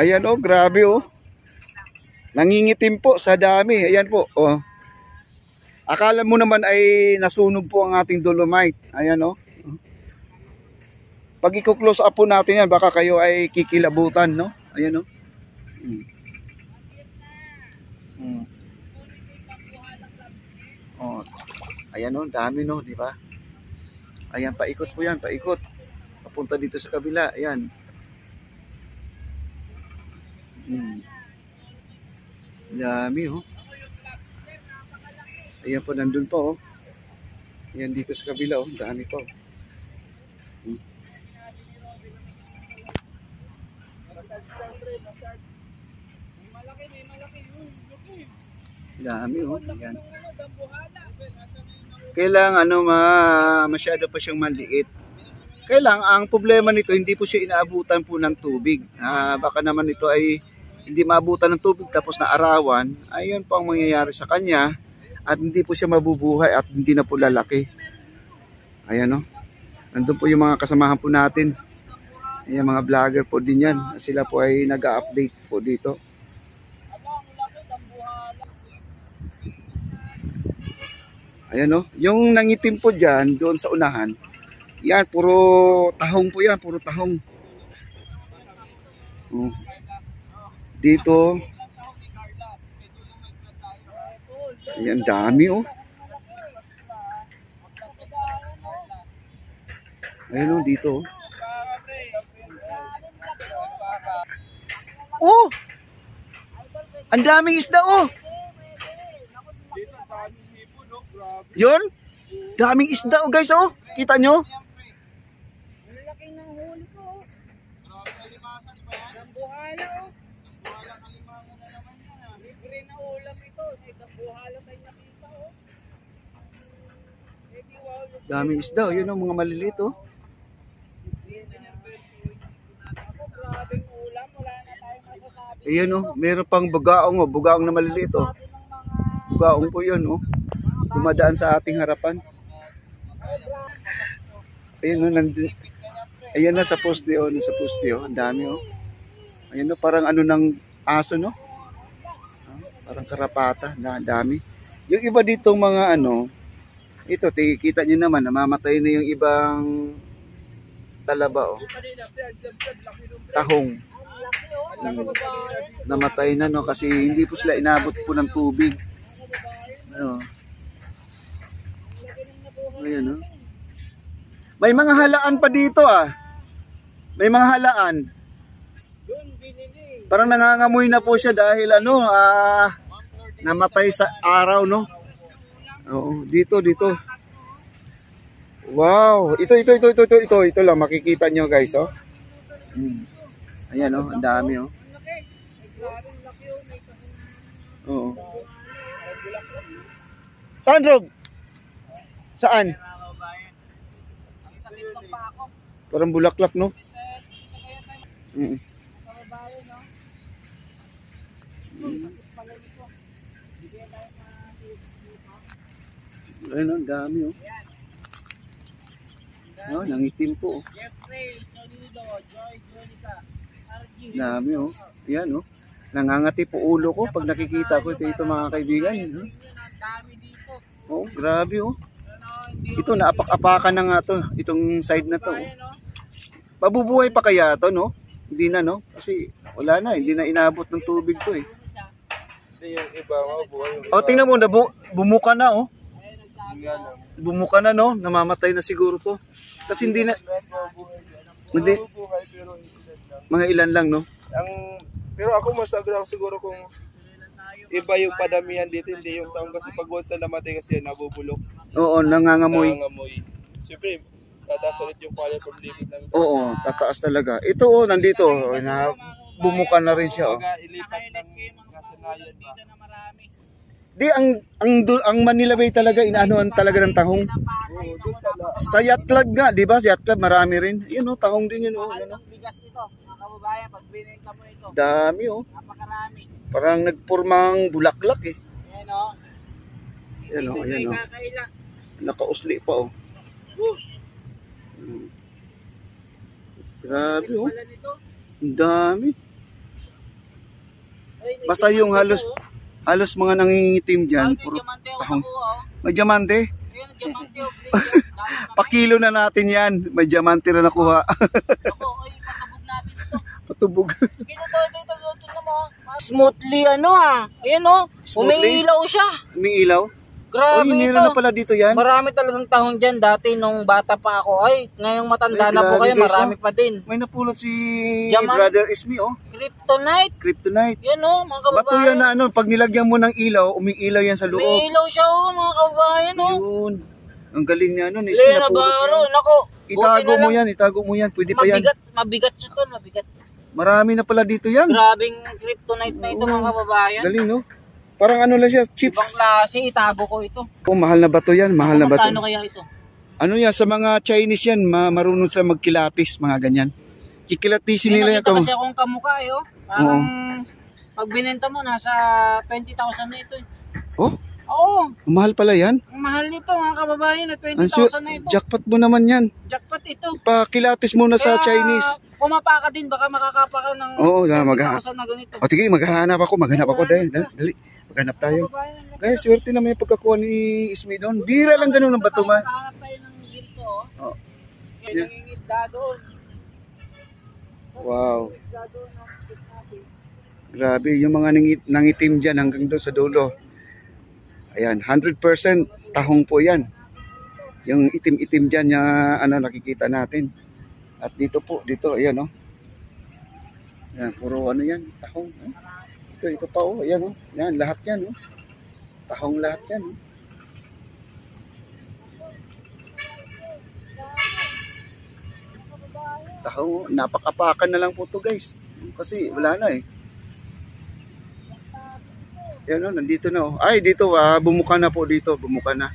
Ayan oh, grabe oh. Nangingitim po sa dami. Ayan po oh. Akala mo naman ay nasunog po ang ating dolomite. Ayan oh. Pag i-close up po natin yan, baka kayo ay kikilabutan, no? Ayan oh. Oh. Ayan oh, dami no, di ba? Ayan, paikot po yan, paikot. Papunta dito sa kabila, ayan. Dami oh. Ayan po, nandun po oh. Ayan dito sa kabila oh, dami po. Dami oh, ayan. Kailangan masyado pa siyang maliit. Kailangan ang problema nito, hindi po siya inaabutan po ng tubig. Baka naman ito ay hindi maabutan ng tubig tapos naarawan, ayun po ang mangyayari sa kanya at hindi po siya mabubuhay at hindi na po lalaki. Ayan o. Nandun po yung mga kasamahan po natin. Ayan, mga vlogger po din yan. Sila po ay nag-update po dito. Ayan o. Yung nangitim po dyan, doon sa unahan, yan, puro tahong po yan. Puro tahong. Oh. Dito. Ayan, dami oh. Ayan oh, dito oh. Oh! Ang daming isda oh! Yun? Daming isda oh guys oh! Kita nyo? Laki ng huli ko. Dambuhala oh. Libre na ulam ito. Dambuhala tayo nakita oh. Daming isda oh. Yun oh, mga maliliit oh. Grabing ulam. Wala na tayong masasabi. Ayan oh. Meron pang bugaong oh. Bugaong na maliliit oh. Bugaong po yun oh. Dumadaan sa ating harapan. Ayan oh. Ayan na sa poste oh. Sa poste oh. Ang dami oh. Ayan oh. Parang ano ng aso no. Parang karapata. Dami. Yung iba ditong mga ano. Ito, kita nyo naman, namamatay na yung ibang talaba, oh. Tahong. Namatay na, no, kasi hindi po sila inabot po ng tubig. Ano. Ayan, oh. May mga halaan pa dito, ah. May mga halaan. Parang nangangamoy na po siya dahil, ano, namatay sa araw, no. Oo, dito. Wow, ito lang makikita nyo guys, oh. Ayan oh, ang dami oh. Oo. Saan Rob? Saan? Parang bulaklak no? Ayun, ang dami oh. Oh, nangitim po oh. Dami oh. Ayan oh. Nangangati po ulo ko pag nakikita ko ito mga kaibigan. Oh, grabe oh. Ito naapak-apakan na nga to. Itong side na to. Oh. Mabubuhay pa kaya to no? Hindi na no? Kasi wala na. Hindi na inabot ng tubig to eh. Hindi yung iba mabubuhay. Oh, tingnan mo. Bumuka na oh. Bumuka na no, namamatay na siguro to. Kasi hindi na mga ilan lang no. Pero ako mas agree siguro kung iba yung padamihan dito, hindi yung taong kasi pag once na namatay kasi nabubulok. Oo, nangangamoy. Siyempre, tataas ulit yung quality of living namin. Oo, tataas talaga. Ito oh, nandito na bumuka na rin siya oh. Ilipat ng nasanayan ba? Di ang Manila Bay talaga inaanoan talaga ng tahong. Sa yacht club nga, di ba? Sa yacht club marami rin. Yun oh, tahong din yun oh. Ano? Bigas ito, mga kababayan, pag binenta mo ito. Dami oh. Napakarami. Parang nagpurmang bulaklak eh. Ayan oh. Ayan oh, ayan oh. Nakausli pa oh. Grabe oh. Ang dami. Basta yung halos mga nangingitim dyan, puro tahong. May diamante. Ayun, diamante o green. Pakilo na natin yan. May diamante na nakuha. Ako, ay patubog natin ito. Patubog. Ito mo. Smoothly Ayan Smoothly? umiilaw siya. Umiilaw. Grabe Meron ito. na pala dito yan. Marami talagang tahong dyan dati nung bata pa ako. Ay, ngayong matanda Ay, na po grabe, kayo, guys, marami pa din. May napulot si Diamante. Brother Ismi, oh. Kryptonite. Kryptonite. Yan mga kababayan. Bato yan na pag nilagyan mo ng ilaw, umiilaw yan sa loob. Umiilaw siya mga kababayan Yun. Ang galing niya nun. Ismi, Lena napulot Baro, yan. nako. Itago mo yan. Pwede pa yan. Mabigat siya to, mabigat. Marami na pala dito yan. Grabing kryptonite na ito mga kababayan. Galing, no? Parang ano lang siya, Ibang chips. klase, itago ko ito. Oh, mahal na bato yan. Mahal na bato. Magkano kaya ito? Ano yan, sa mga Chinese yan, marunong sila magkilatis, mga ganyan. Kikilatisin May nila yan. nakita kasi akong kamukha Parang pag binenta mo, nasa 20,000 na ito Oh, Oo, mahal pala yan. ang mahal nito mga kababayan na Ang 20,000 na ito. jackpot mo naman yan. Jackpot ito. Pakilatis muna sa Kaya, Chinese. kumapa ka din, baka makakapa ka ng Oo, 20,000 na ganito. O tige, maghahanap ako. Dali. Maghanap tayo. Guys, swerte na may pagkakuha ni Ismi doon. Bira lang ganun ang bato, ma. Hanap tayo ng ginto. Oh. May nangingisda doon. Wow. Grabe, yung mga nangitim dyan hanggang doon sa dulo. Ayan, 100% tahong po yan. Yung itim-itim dyan yung nakikita natin. At dito, ayan Ayan, puro yan, tahong. Ito pa ayan Yan, lahat yan Tahong lahat yan Tahong, napakapakan na lang po to guys. Kasi wala na Yan nandito na Ay, dito bumuka na po dito, bumuka na.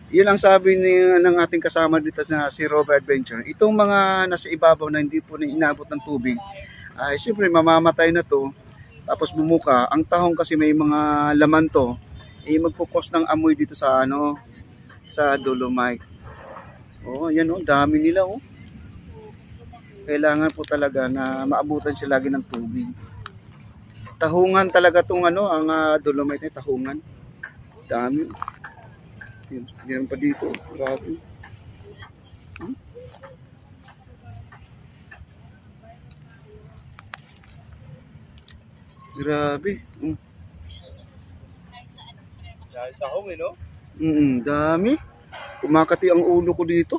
Yun ang sabi ng ating kasama dito na si Robert Adventure. Itong mga nasa ibabaw na hindi po inabot ng tubig, ay siyempre mamamatay na to. Tapos bumuka, ang tahong kasi may mga laman to, magpo-cause ng amoy dito sa sa dolomite. Yan dami nila Kailangan po talaga na maabutan siya lagi ng tubig. Tahungan talaga tong ang dolomite ay tahungan. Dami. Meron pa dito. Grabe. Grabe. Dahil tahong no? Dami. Kumakati ang ulo ko dito.